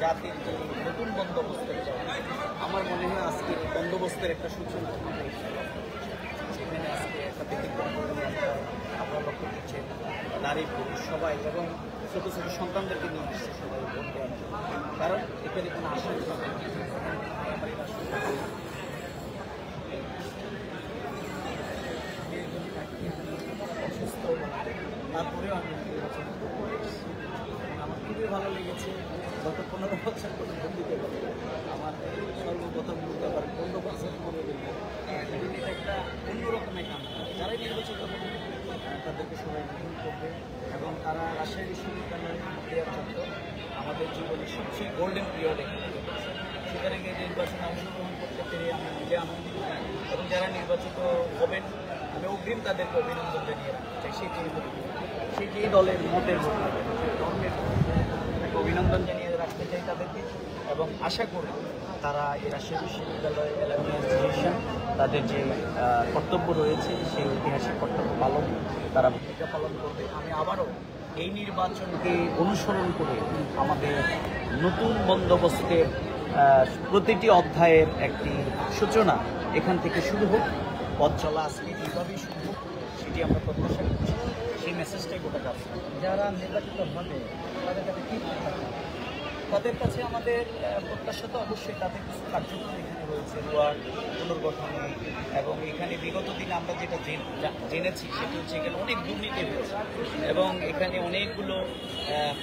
জাতির যে নতুন বন্দোবস্তের আমার মনে হয় আজকে বন্দোবস্তের একটা সূচনা সেখানে আজকে একটা ব্যতিক্রম আপনারা লক্ষ্য করছেন নারী পুরুষ সবাই এবং ছোটো ছোটো সন্তানদেরকে নিয়ে আসছে সবাই ভোট দেওয়ার জন্য, কারণ এখানে কোনো আশঙ্কা নেই। অসুস্থ তারপরেও আমি নির্বাচন আমার খুবই ভালো লেগেছে। গত 15 বছর কোনো ভোট দিতে পারি আমার সর্বপ্রথম ভোট আবার 15 বছর করে দেবো। এটা একটা অন্যরকমের কাম, যারাই নির্বাচিত হবে তাদেরকে সবাই গ্রহণ করবে এবং তারা রাজশাহী বিশ্ববিদ্যালয়ের দেওয়ার জন্য আমাদের জীবনের সবচেয়ে গোল্ডেন পিরিয়ডে সেখানে গিয়ে নির্বাচনে অংশগ্রহণ করতে পেরে আমি নিজে আনন্দিত এবং যারা নির্বাচিত হবেন আমি অগ্রিম তাদেরকে অভিনন্দন জানিয়ে রাখতে চাই। সেটি দলের মতের ধর্মের অভিনন্দন জানিয়ে রাখতে চাই তাদেরকে এবং আশা করি তারা এই রাজশাহী বিশ্ববিদ্যালয় অ্যালামনি অ্যাসোসিয়েশন তাদের যে কর্তব্য রয়েছে সেই ঐতিহাসিক কর্তব্য তারা ভূমিকা পালন করবে। আমি আবারও এই নির্বাচনকে অনুসরণ করে আমাদের নতুন বন্দোবস্তের প্রতিটি অধ্যায়ের একটি সূচনা এখান থেকে শুরু হোক, পথ চলা আজকে এইভাবেই শুরু হোক, সেটি আমরা প্রত্যাশা করছি। সেই মেসেজটাই গোটা যাচ্ছে। যারা নির্বাচিত হবে তাদের কাছে কী তাদের কাছে আমাদের প্রত্যাশা তো অবশ্যই তাদের কিছু কার্যক্রম এখানে রয়েছে রোয়ার পুনর্গঠনে এবং এখানে বিগত দিনে আমরা যেটা জেনেছি সেটা হচ্ছে এখানে অনেক দুর্নীতি হয়েছে এবং এখানে অনেকগুলো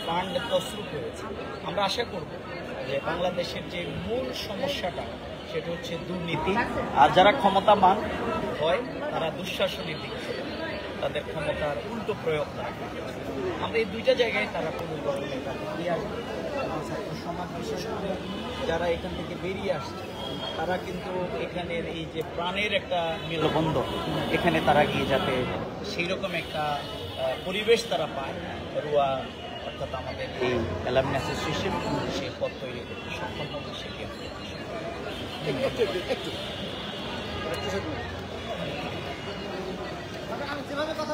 ফান্ড তছরূপ হয়েছে। আমরা আশা করব যে বাংলাদেশের যে মূল সমস্যাটা সেটা হচ্ছে দুর্নীতি, আর যারা ক্ষমতাবান হয় তারা দুঃশাসনের দিকে তাদের ক্ষমতার উল্টো প্রয়োগ তারা আমরা এই দুইটা জায়গায় তারা পুনর্গঠনের কাজে দিয়ে আসবে। ছাত্র সমাজ বিশেষ করে যারা এখান থেকে বেরিয়ে আসছে তারা কিন্তু এখানের এই যে প্রাণের একটা মেলবন্ধন এখানে তারা গিয়ে যাতে সেই রকম একটা পরিবেশ তারা পায় রুয়া অর্থাৎ আমাদের এই অ্যালামনি অ্যাসোসিয়েশন সেই পথ তৈরি করতে সক্ষম হবে। সেটি আমি যেভাবে কথা